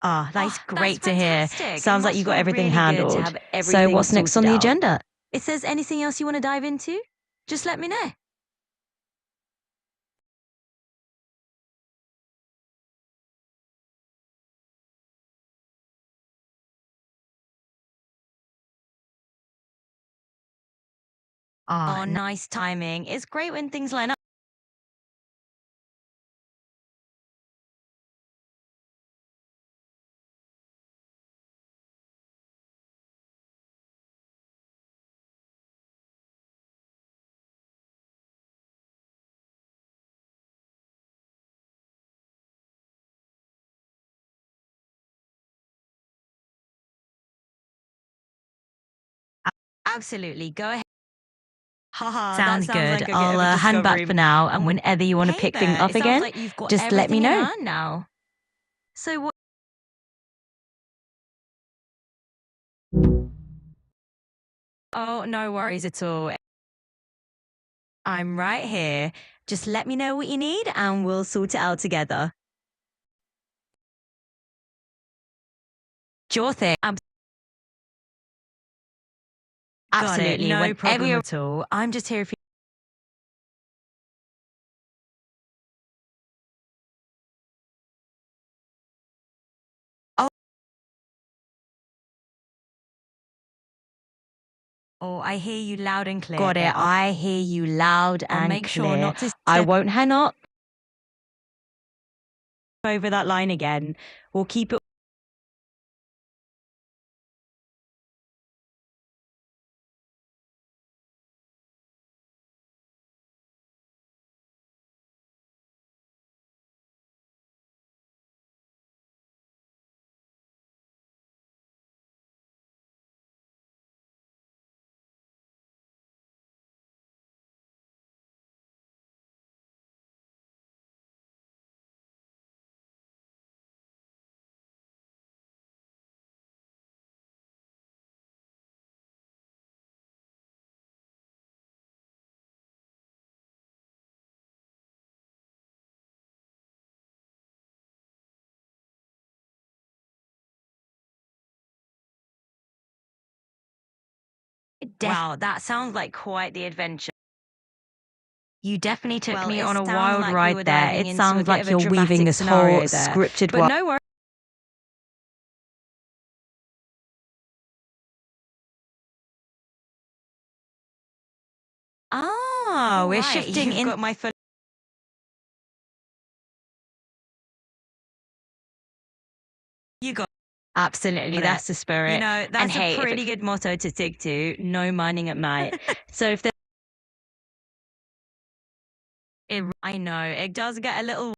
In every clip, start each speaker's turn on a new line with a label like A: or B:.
A: Ah, that's
B: Oh,
A: great to hear.
B: fantastic. It
A: Sounds like
B: must
A: you got
B: feel
A: everything
B: really good to
A: handled.
B: have
A: So
B: everything
A: what's next on
B: sorted
A: the
B: out.
A: agenda?
B: If there's anything else you want to dive into, just let me know.
A: Ah,
B: Oh,
A: n-
B: nice timing. It's great when things line up. Absolutely. Go ahead. Haha, that
A: sounds
B: sounds
A: good.
B: like a bit
A: I'll
B: of a
A: hand back
B: discovery.
A: for now, and whenever you want to
B: Hey
A: pick things
B: there,
A: up
B: it sounds
A: again,
B: like you've got
A: just let me
B: everything in
A: know.
B: hand now. So what? Oh, no worries at all. I'm right here. Just let me know what you need and we'll sort it out together. Sure thing. Absolutely.
A: No
B: Whenever
A: problem
B: you're
A: at all.
B: I'm just here if you. Oh, oh, I hear you loud and clear.
A: Got it. I hear you loud
B: I'll
A: and
B: make sure
A: clear.
B: not to
A: I
B: step
A: won't hang up over that line again. We'll keep it.
B: Wow, that sounds like quite the adventure.
A: You definitely took
B: Well,
A: me
B: it
A: on a
B: sounds
A: wild
B: like we
A: ride
B: were
A: there.
B: diving
A: It
B: into a
A: sounds
B: bit
A: like
B: of a
A: you're weaving
B: dramatic
A: this whole
B: scenario there.
A: scripted
B: But
A: world.
B: no worries.
A: Ah, we're
B: Right,
A: shifting
B: you've
A: in.
B: got my full. You got
A: Absolutely,
B: it.
A: that's the spirit.
B: You know,
A: And
B: that's a
A: hey, if
B: pretty good motto to stick to. No mining at night. So if there, I know it does get a little.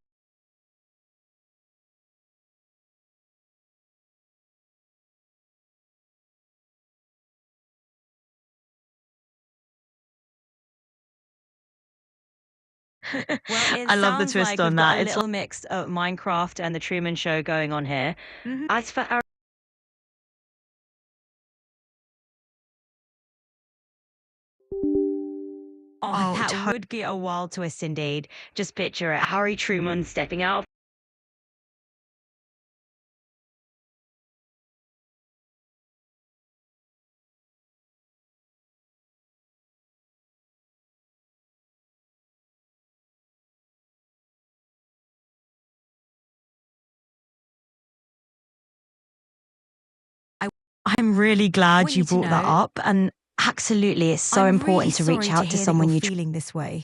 B: Well, it
A: I love the
B: sounds
A: twist
B: like we've
A: on
B: got
A: that.
B: a
A: It's
B: little mix of Minecraft and the Truman Show going on here. As for our. Oh,
A: oh,
B: that would be a wild twist indeed. Just picture it. Harry Truman stepping out.
A: I'm really glad
B: Want
A: you
B: you to
A: brought that
B: know,
A: up. And absolutely, it's so
B: I'm really
A: important to reach
B: sorry to
A: out to
B: hear that you're
A: someone you
B: feeling this way.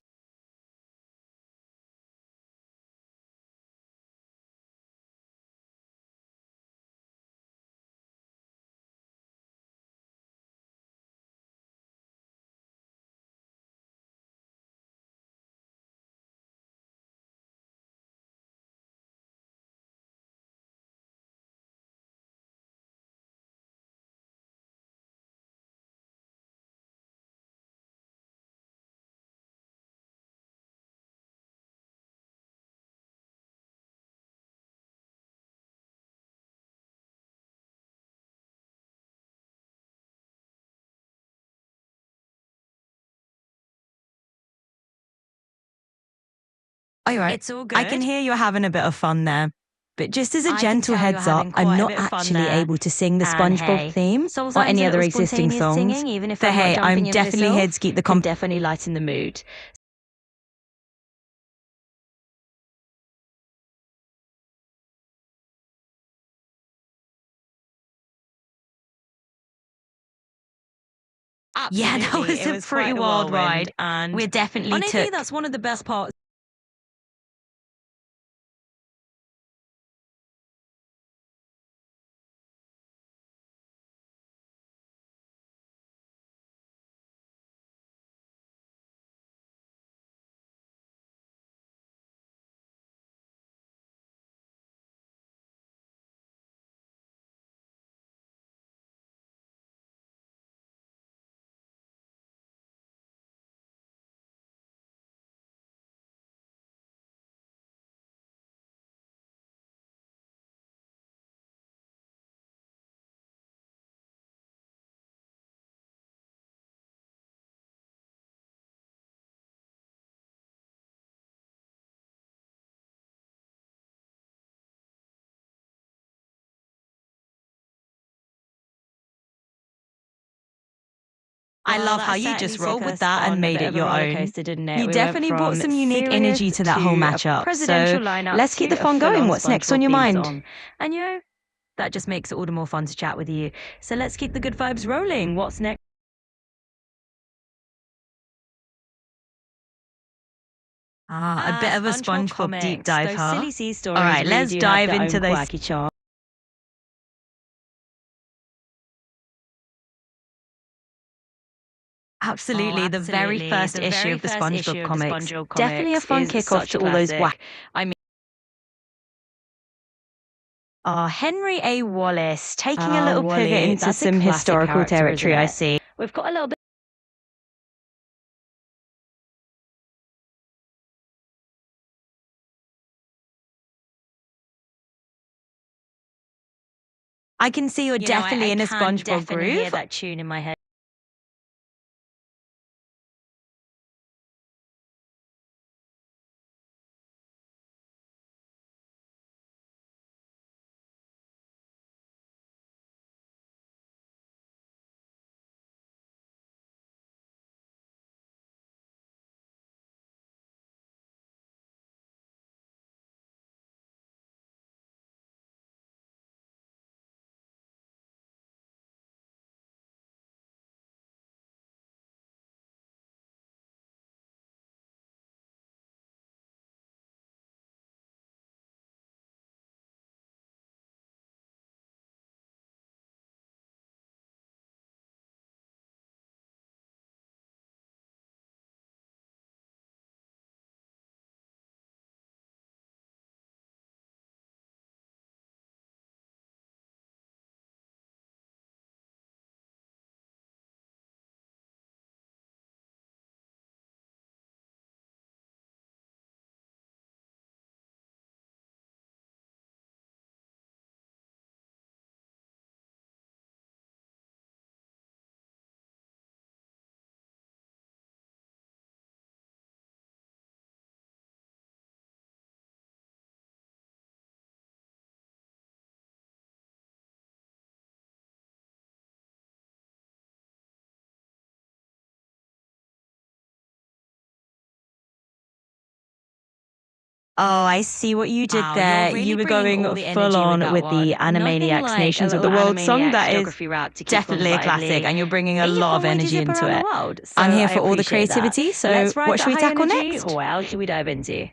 A: All right.
B: It's all
A: I can
B: good.
A: hear you're having a bit of fun there. But just as a
B: I can
A: gentle
B: tell you're
A: heads up,
B: having
A: I'm
B: quite a
A: not
B: bit of fun
A: actually
B: there.
A: able to sing the
B: And
A: SpongeBob
B: hey,
A: theme or
B: sometimes
A: any
B: a
A: other
B: little
A: existing
B: spontaneous
A: songs.
B: singing, even if
A: But
B: I'm not
A: hey,
B: jumping
A: I'm
B: in
A: definitely here
B: myself,
A: to keep the
B: can definitely lighten the mood.
A: Yeah, that
B: Absolutely,
A: was
B: it
A: a
B: was
A: pretty
B: quite a
A: wild
B: whirlwind,
A: ride.
B: and
A: We definitely
B: honestly,
A: took.
B: that's one of the best parts.
A: I
B: Well,
A: love
B: that
A: how you
B: certainly
A: just
B: took
A: rolled with
B: us
A: that and
B: on a
A: made
B: bit
A: it
B: of a
A: your
B: roller
A: own.
B: coaster, didn't it?
A: You
B: We went
A: definitely brought
B: from
A: some unique
B: serious
A: energy to that whole
B: to a
A: matchup.
B: presidential
A: So
B: lineup
A: let's keep
B: to
A: the
B: a
A: fun going.
B: full-on
A: What's next on
B: SpongeBob
A: your
B: theme
A: mind?
B: song. And that just makes it all the more fun to chat with you. So let's keep the good vibes rolling. What's next?
A: A bit of a SpongeBob deep
B: comics.
A: dive,
B: Those
A: huh?
B: silly sea stories
A: All right,
B: really
A: let's
B: do have
A: dive
B: their
A: into
B: own
A: those.
B: quirky charm.
A: Absolutely, the very first issue of the SpongeBob comics. Definitely a fun
B: is
A: kickoff
B: such
A: to
B: a
A: all those
B: classic. I mean,
A: Henry A. Wallace, taking a little
B: Wally,
A: pivot into
B: that's a
A: some
B: classic
A: historical
B: character, isn't
A: territory, I
B: it?
A: see.
B: We've got a little bit.
A: I can see you're definitely
B: I
A: in a
B: can
A: SpongeBob
B: definitely hear
A: groove.
B: that tune in my head.
A: Oh, I see what you did
B: Wow,
A: there.
B: you're really
A: You were
B: bringing all
A: going
B: the
A: full
B: energy with
A: on
B: that
A: with the
B: one. Nothing
A: Animaniacs
B: like a
A: Nations of the
B: little
A: World song.
B: Animaniacs
A: That is
B: geography rap to keep
A: definitely
B: things
A: a classic,
B: lively
A: and you're bringing a
B: in your
A: lot of
B: fun way to
A: energy
B: zip
A: into
B: around the
A: it.
B: world. So
A: I'm here
B: I
A: for all the
B: appreciate that.
A: creativity, so
B: Let's ride
A: what
B: that
A: should we
B: high
A: tackle
B: energy.
A: next?
B: Well, should we dive into?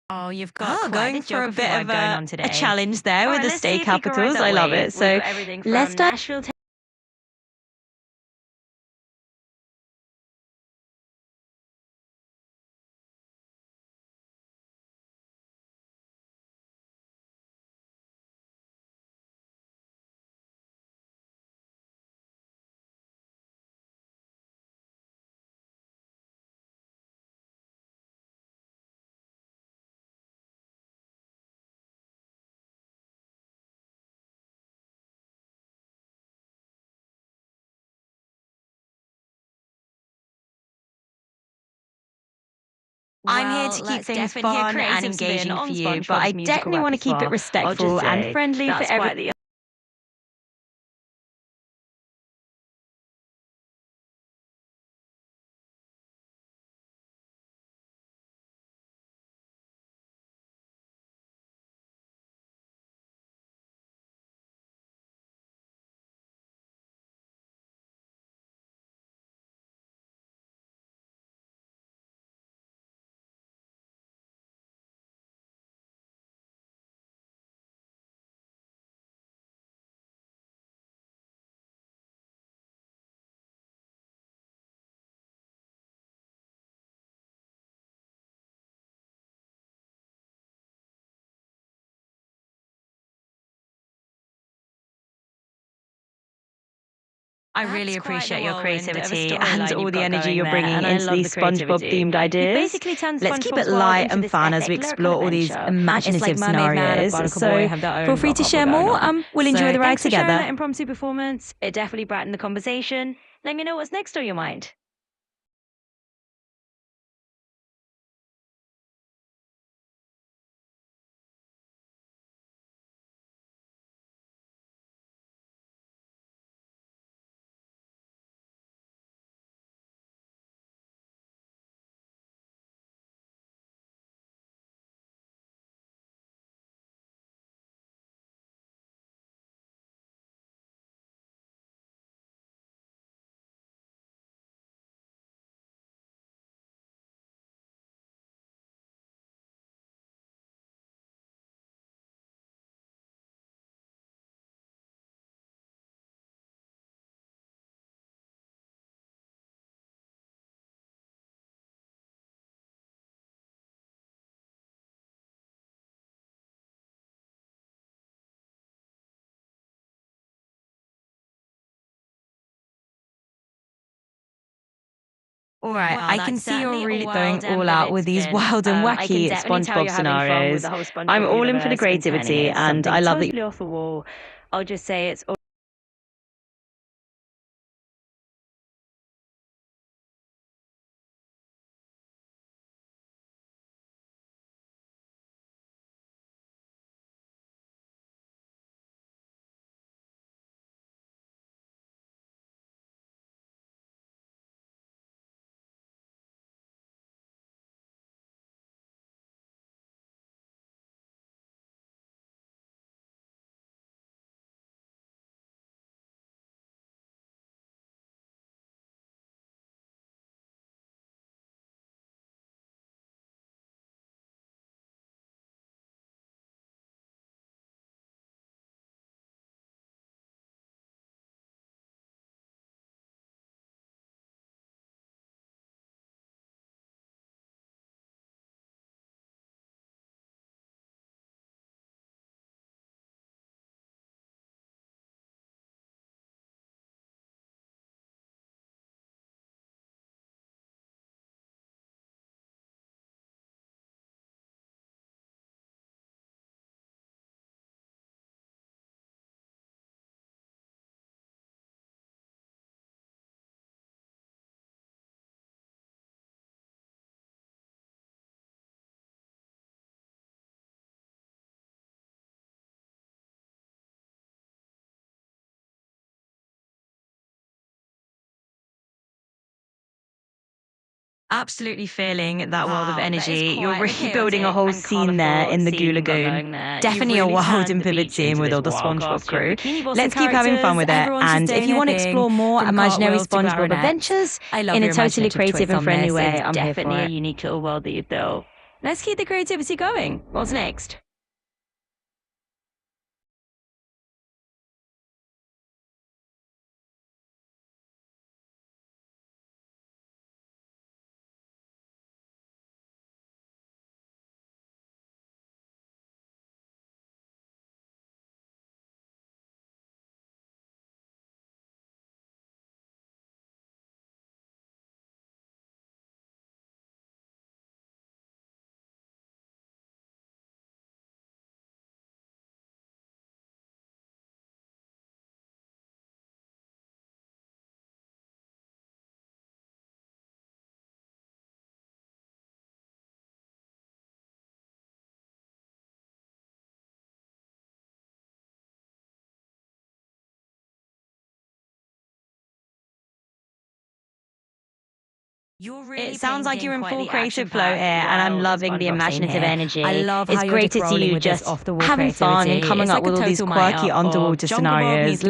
B: Oh, you've got quite
A: Going
B: a
A: for a
B: geography
A: bit
B: vibe
A: of
B: going on
A: a
B: today.
A: challenge there
B: All
A: with
B: right,
A: the
B: let's see
A: state
B: if we can ride
A: capitals.
B: that
A: I love
B: wave.
A: it.
B: We've
A: So
B: got everything
A: let's
B: from
A: dive.
B: Nashville. I'm here to keep things fun and engaging for you, but I definitely want to keep it respectful and friendly for everyone. I really appreciate your creativity and all the energy you're bringing into these SpongeBob themed ideas. Let's keep it light and fun as we explore all these imaginative scenarios. So feel free to share more. We'll enjoy the ride together. That impromptu performance, it definitely brightened the conversation. Let me know what's next on your mind. All right, I can see you're really going all out with these wild and wacky SpongeBob scenarios. I'm all in for the creativity, and I love that. Totally off the wall. I'll just say it's. Absolutely feeling that world of energy. You're really building a whole scene there in the Goo Lagoon. Definitely a wild and vivid scene with all the SpongeBob crew. Let's keep having fun with it. And if you want to explore more imaginary SpongeBob adventures in a totally creative and friendly way, I'm here for it. Definitely a unique little world that you've built. Let's keep the creativity going. What's next? It sounds like you're in full creative flow here, and I'm loving the imaginative energy.
A: It's
B: Great to see you just having fun and coming up with all these quirky underwater scenarios.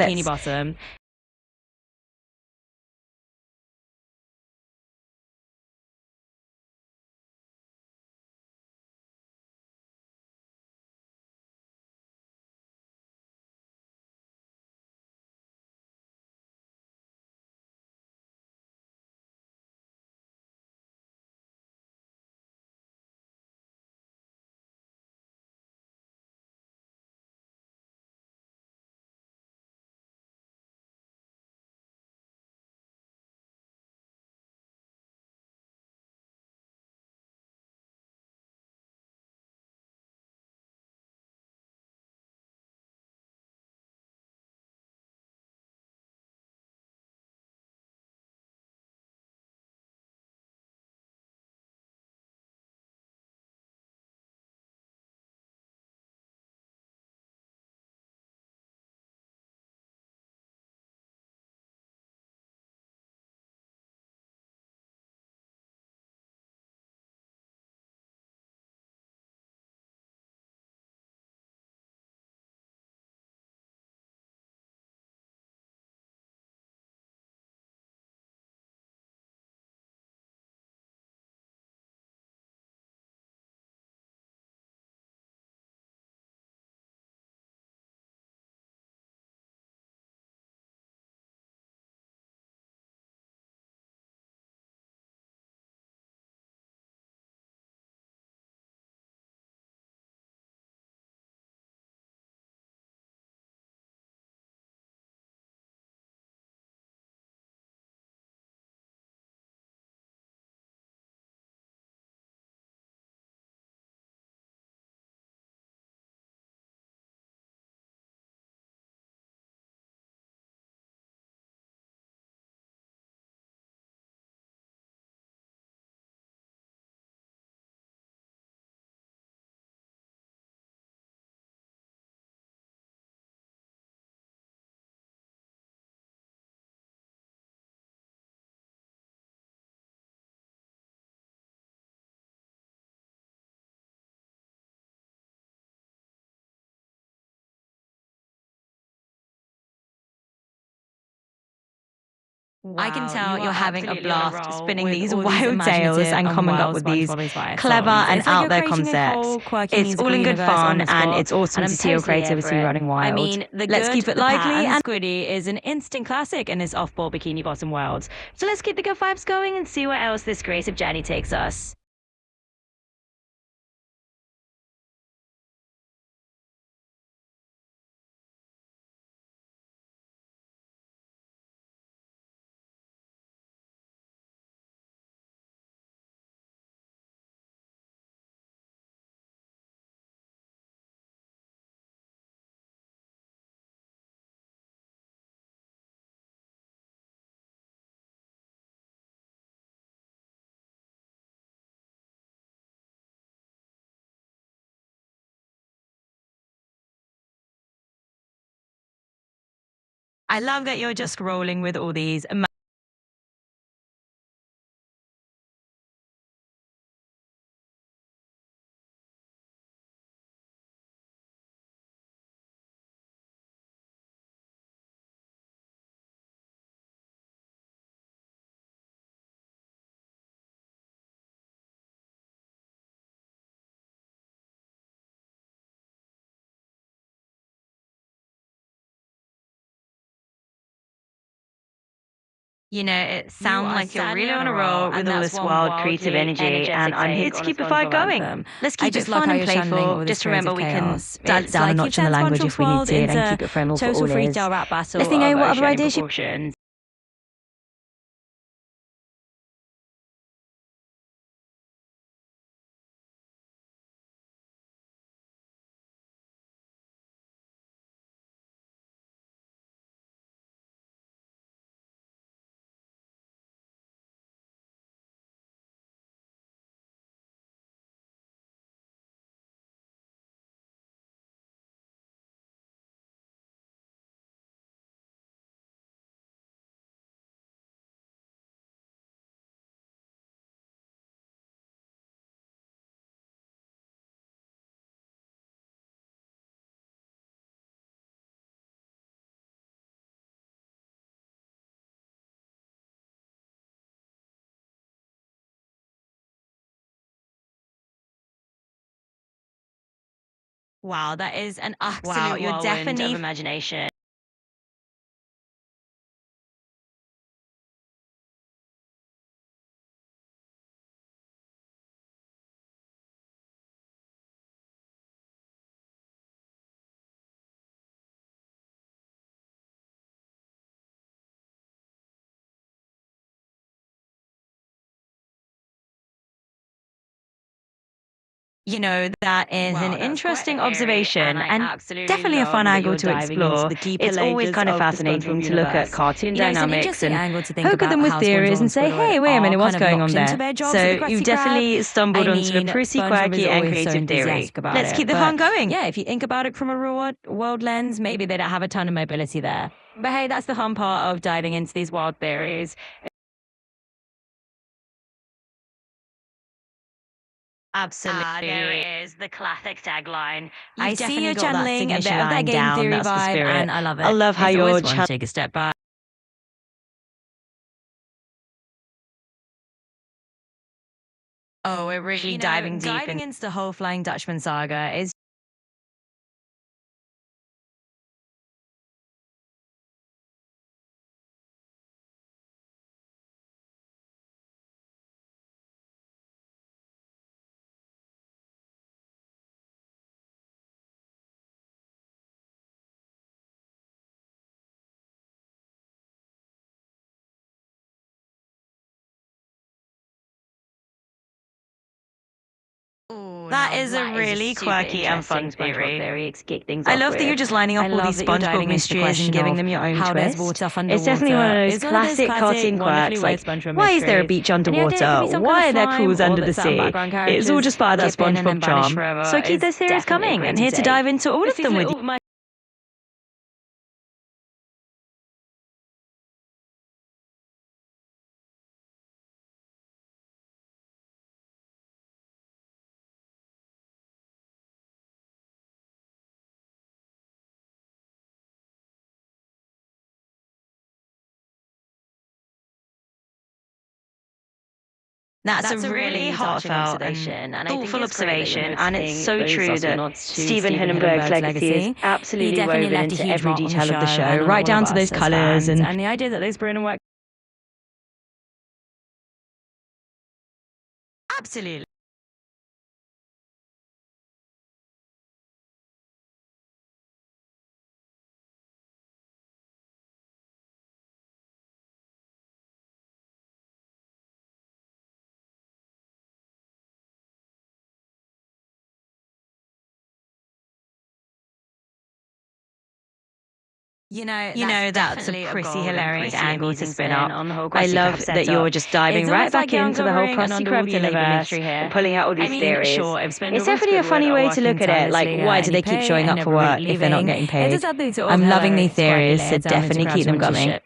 B: I can tell you're having a blast spinning these wild tales and coming up with these clever and out there concepts. It's all in good fun, and it's awesome to see your creativity running wild.
A: I mean,
B: Let's keep it lively, and
A: Squiddy is an instant classic in this off-ball bikini bottom world. So let's keep the good vibes going and see where else this creative journey takes us.
B: I love that you're just rolling with all these it sounds like you're really on a roll with all this wild creative energy, and I'm here to keep the fire going. Let's keep it fun and playful. Just remember, we can dial it down a notch in the language if we need to, and keep it friendly for all ears. Let's think, what other ideas you Wow, that is an absolute
A: Wow, you're
B: whirlwind of
A: definitely
B: imagination. That is an interesting observation and definitely a fun angle to explore. It's always kind of fascinating to look at cartoon dynamics and poke at them with theories and say, hey, wait a minute, what's going on there? So you've definitely stumbled onto a pretty quirky and creative theory. Let's keep the fun going.
A: Yeah, if you think about it from a real world lens, maybe they don't have a ton of mobility there. But hey, that's the fun part of diving into these wild theories.
B: Absolutely.
A: There it is, the classic tagline.
B: I
A: You've
B: see you're
A: definitely got that
B: channeling a bit
A: signature
B: of that
A: line
B: game
A: down.
B: theory
A: That's the
B: vibe,
A: spirit.
B: and I love it.
A: I love how
B: It's
A: you're
B: always fun to
A: take a step back.
B: Oh, we're really diving deep into the whole Flying Dutchman saga. Is that is a really quirky and fun theory. I love that you're just lining up all these SpongeBob mysteries and giving them your own twist. It's definitely one of those classic cartoon quirks, like why is there a beach underwater? Why are there pools under the sea? It's all just part of that SpongeBob charm. So keep those theories coming. I'm here to dive into all of them with you. That's a really heartfelt and thoughtful observation, and it's so true that Stephen Hillenburg's legacy is absolutely woven into every detail of the show, right down to those colours and
A: the idea that those Bruno work.
B: absolutely. That's a pretty hilarious angle to spin up. I love that you're just diving right back into the whole Krusty Krab universe and pulling out all these theories. It's definitely a funny way to look at it. Like, why do they keep showing up for work if they're not getting paid? I'm loving these theories, so definitely keep them coming.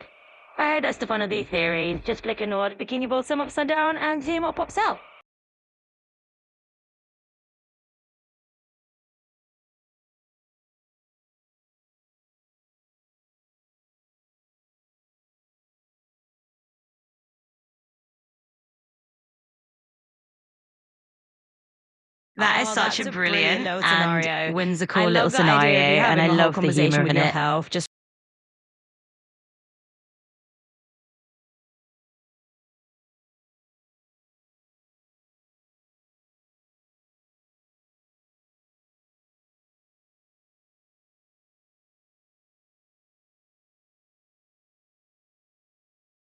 A: Alright, that's the fun of these theories. Just flick a nod, bikini balls them upside down, and see what pops out.
B: That is such a brilliant and whimsical little
A: the idea of you
B: scenario, and I
A: having a whole
B: love the
A: conversation
B: humor
A: with
B: in
A: your
B: it.
A: health. Just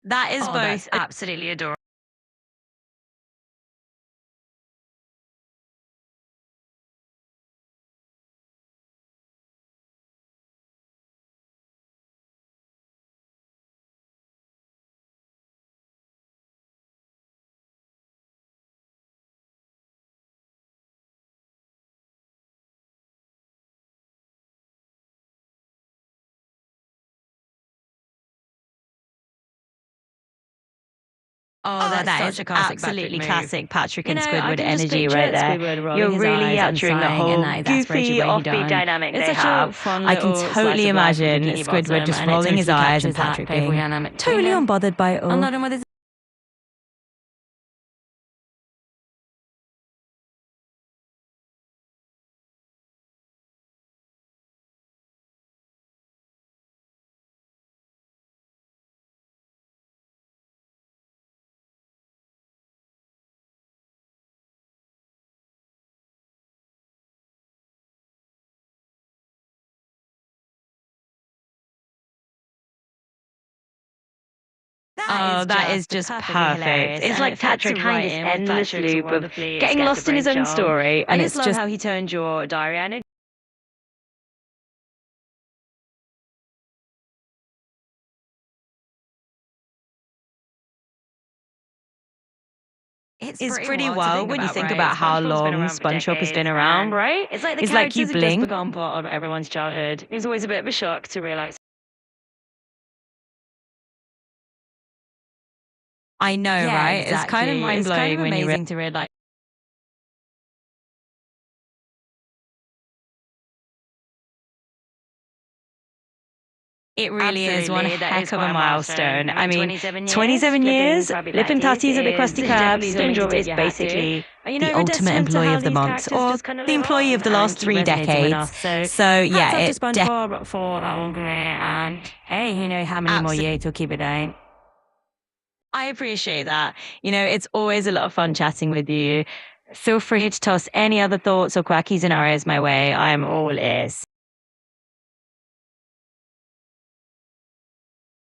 B: That is
A: Oh,
B: both
A: that's
B: absolutely adorable.
A: Oh, that's
B: that
A: such
B: is
A: a classic
B: absolutely
A: Patrick
B: classic Patrick and
A: I
B: Squidward
A: can just
B: energy
A: picture
B: right there.
A: Squidward rolling
B: You're
A: his
B: really
A: eyes and
B: capturing the
A: sighing in
B: whole
A: that exasperated
B: goofy,
A: way he
B: offbeat
A: done.
B: dynamic
A: It's
B: they
A: such a
B: have.
A: fun
B: I can
A: little slice
B: totally
A: of life with
B: imagine
A: Bikini
B: Squidward
A: Bottom,
B: just
A: and it
B: rolling his
A: totally
B: eyes and
A: captures that
B: Patrick
A: playful
B: being
A: dynamic
B: totally
A: between them.
B: unbothered by it all.
A: I'm nodding with his
B: that is just perfect. It's like Patrick kind of this endless loop of getting lost in his own story, and it's just
A: how he turned your diary and
B: it's pretty wild when you think about how long SpongeBob has been around, right?
A: It's like the
B: It's like
A: characters
B: you
A: have just
B: blink.
A: become part of everyone's childhood. It's always a bit of a shock to realize.
B: I know,
A: Yeah,
B: right? It's kind of
A: exactly.
B: mind
A: It's kind
B: blowing
A: of
B: when you
A: amazing to realize.
B: It really is one
A: Absolutely, that is
B: heck of
A: quite
B: a
A: a
B: milestone.
A: milestone.
B: I mean,
A: 27 years,
B: 27 years,
A: Krabby
B: Lip and
A: Patties
B: Tatties of the
A: is
B: Krusty
A: definitely
B: Krab,
A: something to
B: SpongeBob
A: tip
B: is
A: your hat to.
B: basically
A: And,
B: the
A: a
B: ultimate
A: testament to
B: employee
A: how
B: of the
A: these
B: month,
A: characters
B: or
A: just kind of
B: the
A: live
B: employee of
A: on
B: the
A: and
B: last
A: keep
B: 3
A: resonating with
B: decades.
A: us. So,
B: So yeah,
A: hats off to
B: it definitely.
A: SpongeBob for that long career. And hey, who knows how many more years he'll keep it going.
B: I appreciate that. It's always a lot of fun chatting with you. Feel free to toss any other thoughts or quacky scenarios my way. I'm all ears.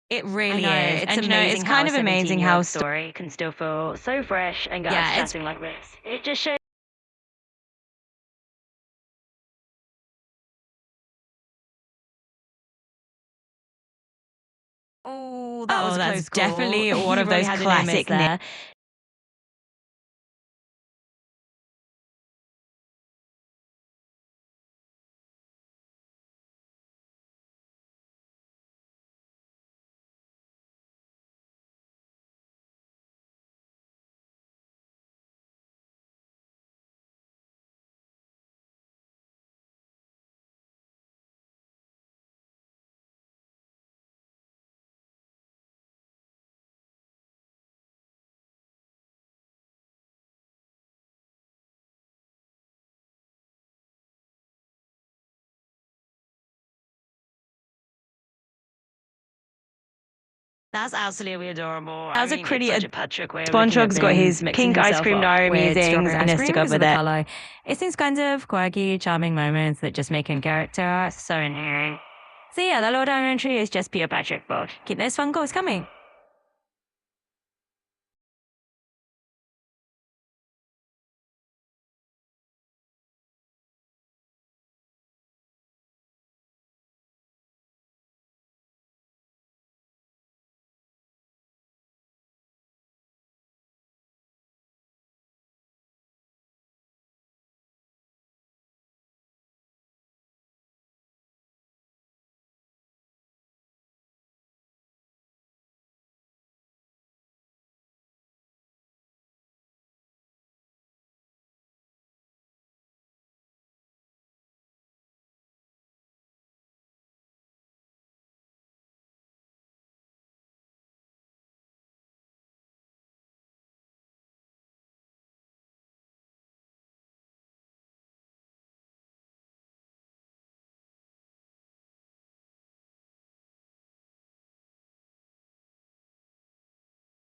B: It really is.
A: It's
B: And
A: amazing
B: it's kind of amazing how
A: story can still feel so fresh and get us chatting like this. It just shows. Oh, that was a
B: that's
A: close call.
B: definitely one
A: You
B: of
A: really
B: those
A: had it in, miss,
B: classic
A: there. That's absolutely adorable.
B: That was a pretty
A: such a Patrick way of looking at
B: SpongeBob's got his
A: things, mixing
B: pink ice
A: himself
B: cream
A: up
B: diary
A: with
B: musings
A: strawberry
B: and
A: ice
B: a
A: cream
B: stick up
A: because of
B: with
A: the
B: it.
A: color. It's these kinds of quirky, charming moments that just make a character so endearing. So yeah, the lowdown entry is just pure Patrick, but keep those fun goals coming.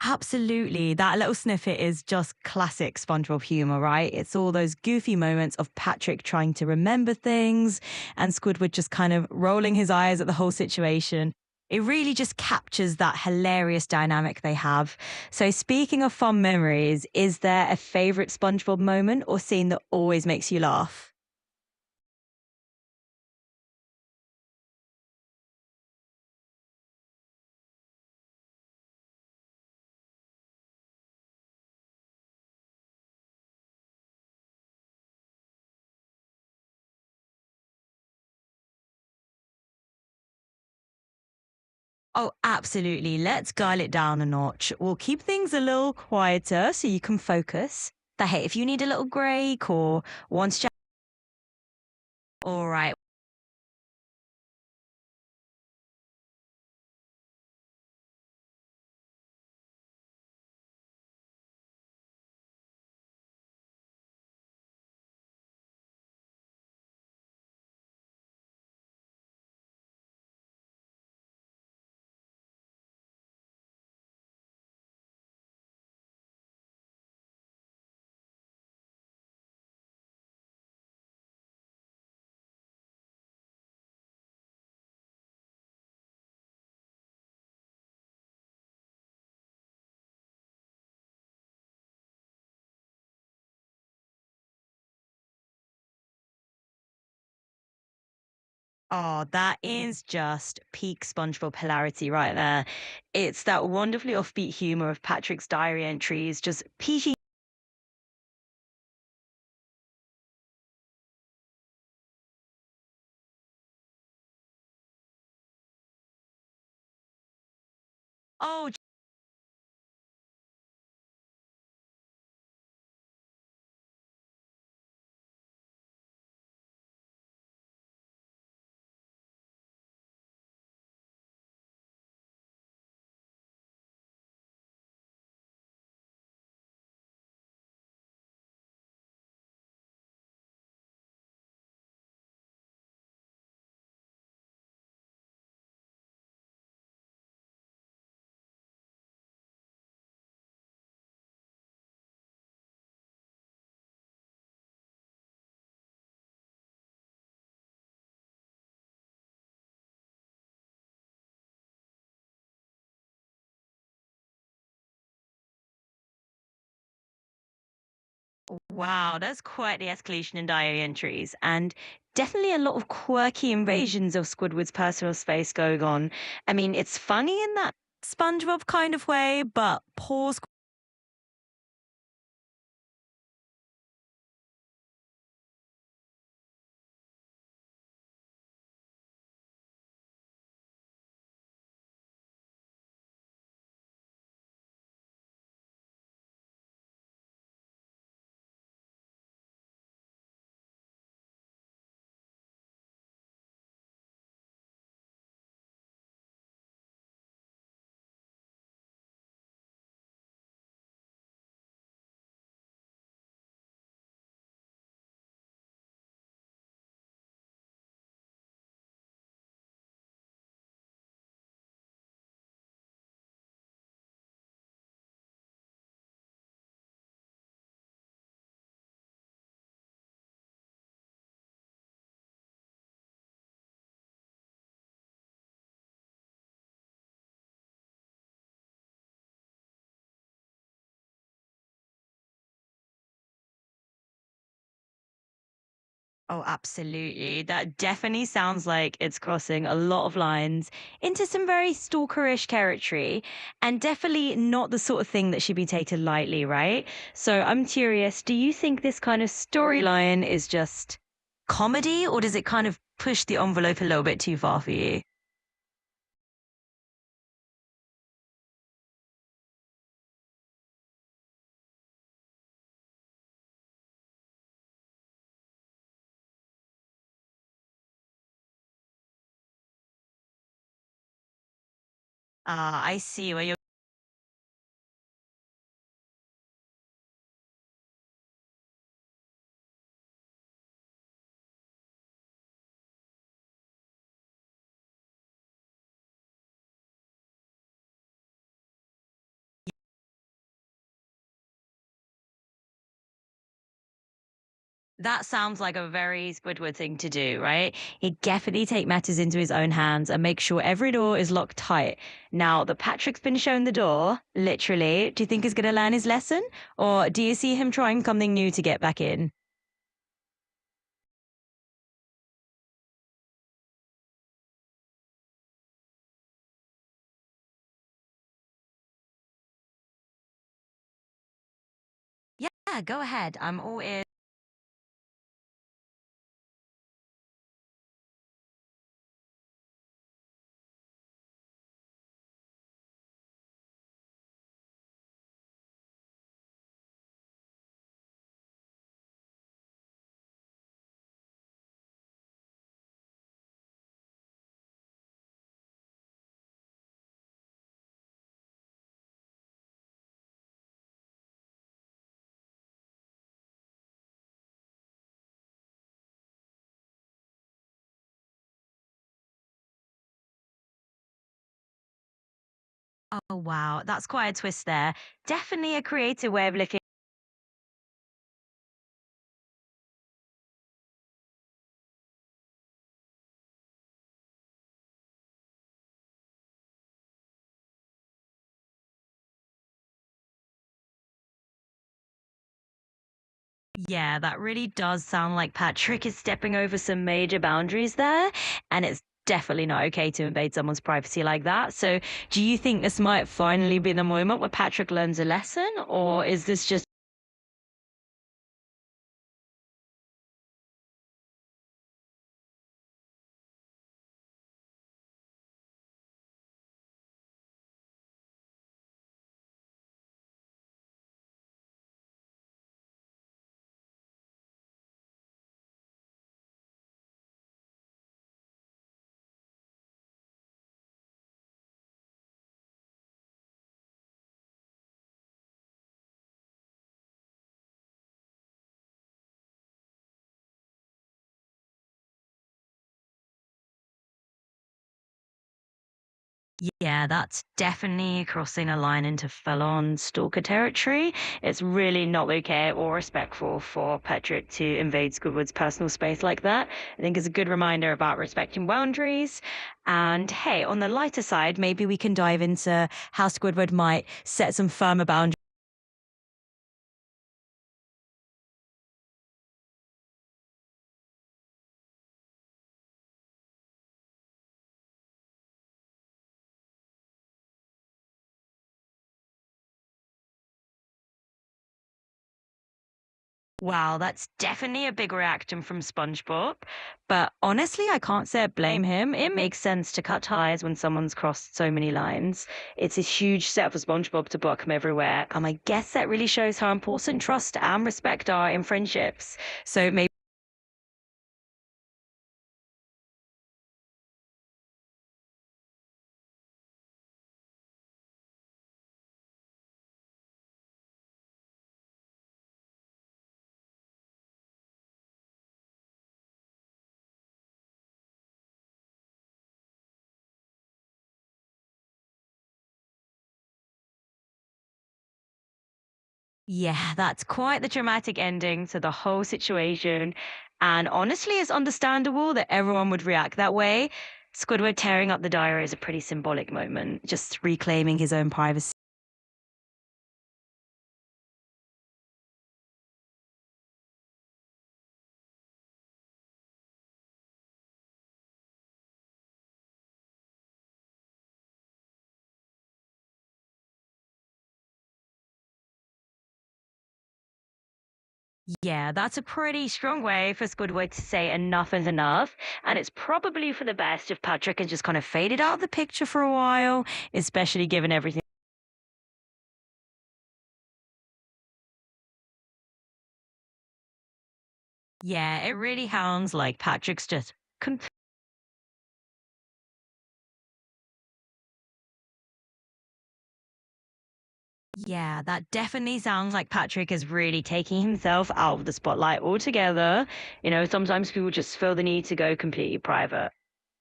B: Absolutely. That little snippet is just classic SpongeBob humor, right? It's all those goofy moments of Patrick trying to remember things and Squidward just kind of rolling his eyes at the whole situation. It really just captures that hilarious dynamic they have. So, speaking of fond memories, is there a favorite SpongeBob moment or scene that always makes you laugh? Oh, absolutely. Let's dial it down a notch. We'll keep things a little quieter so you can focus. But hey, if you need a little break or want to all right. Oh, that is just peak SpongeBob hilarity right there. It's that wonderfully offbeat humor of Patrick's diary entries, just PG. Oh, wow, that's quite the escalation in diary entries, and definitely a lot of quirky invasions of Squidward's personal space going on. I mean, it's funny in that SpongeBob kind of way, but poor Oh, absolutely. That definitely sounds like it's crossing a lot of lines into some very stalkerish territory, and definitely not the sort of thing that should be taken lightly, right? So I'm curious, do you think this kind of storyline is just comedy, or does it kind of push the envelope a little bit too far for you? Ah, I see where you're. That sounds like a very Squidward thing to do, right? He'd definitely take matters into his own hands and make sure every door is locked tight. Now that Patrick's been shown the door, literally, do you think he's going to learn his lesson? Or do you see him trying something new to get back in? Yeah, go ahead. I'm all ears. Oh, wow. That's quite a twist there. Definitely a creative way of looking. Yeah, that really does sound like Patrick is stepping over some major boundaries there, and it's definitely not okay to invade someone's privacy like that. So, do you think this might finally be the moment where Patrick learns a lesson, or is this just Yeah, that's definitely crossing a line into full-on stalker territory. It's really not okay or respectful for Patrick to invade Squidward's personal space like that. I think it's a good reminder about respecting boundaries. And hey, on the lighter side, maybe we can dive into how Squidward might set some firmer boundaries. Wow, that's definitely a big reaction from SpongeBob. But honestly, I can't say I blame him. It makes sense to cut ties when someone's crossed so many lines. It's a huge step for SpongeBob to block him everywhere. And I guess that really shows how important trust and respect are in friendships. So maybe. Yeah, that's quite the dramatic ending to the whole situation. And honestly, it's understandable that everyone would react that way. Squidward tearing up the diary is a pretty symbolic moment, just reclaiming his own privacy. Yeah, that's a pretty strong way for Squidward to say enough is enough. And it's probably for the best if Patrick has just kind of faded out of the picture for a while, especially given everything. Yeah, it really sounds like Patrick's just. Yeah, that definitely sounds like Patrick is really taking himself out of the spotlight altogether. Sometimes people just feel the need to go completely private.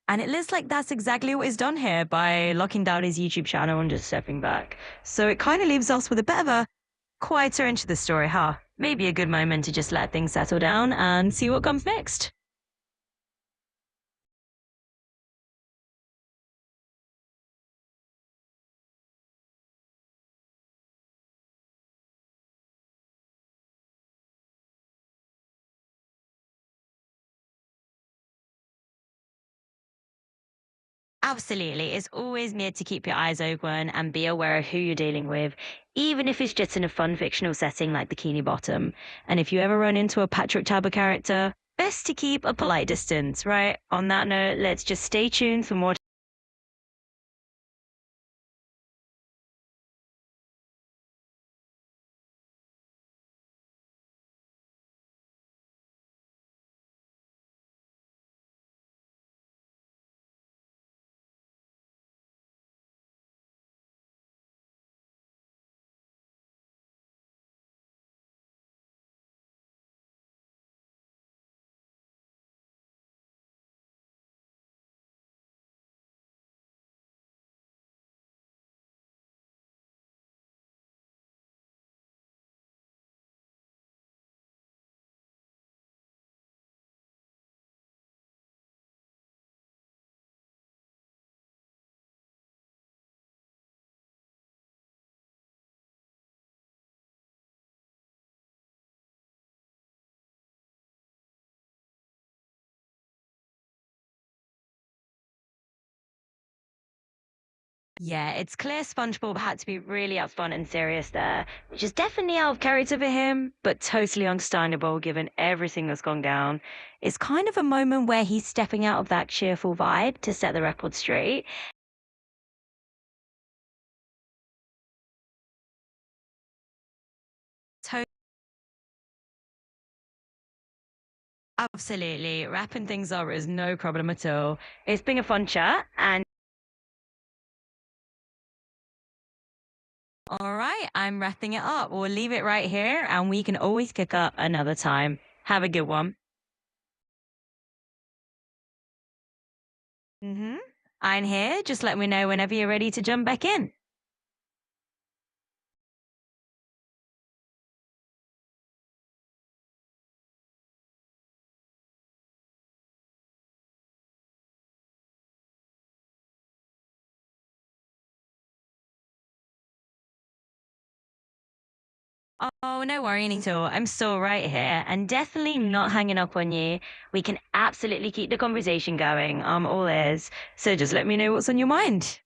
B: And it looks like that's exactly what he's done here by locking down his YouTube channel and just stepping back. So it kind of leaves us with a bit of a quieter into the story, huh? Maybe a good moment to just let things settle down and see what comes next. Absolutely. It's always made to keep your eyes open and be aware of who you're dealing with, even if it's just in a fun fictional setting like Bikini Bottom. And if you ever run into a Patrick Tabber character, best to keep a polite distance, right? On that note, let's just stay tuned for more Yeah, it's clear SpongeBob had to be really upfront and serious there, which is definitely out of character for him, but totally understandable given everything that's gone down. It's kind of a moment where he's stepping out of that cheerful vibe to set the record straight. Absolutely. Wrapping things up is no problem at all. It's been a fun chat. And all right, I'm wrapping it up. We'll leave it right here and we can always kick up another time. Have a good one. I'm here. Just let me know whenever you're ready to jump back in. Oh, no worrying at all. I'm still right here and definitely not hanging up on you. We can absolutely keep the conversation going. I'm all ears. So just let me know what's on your mind.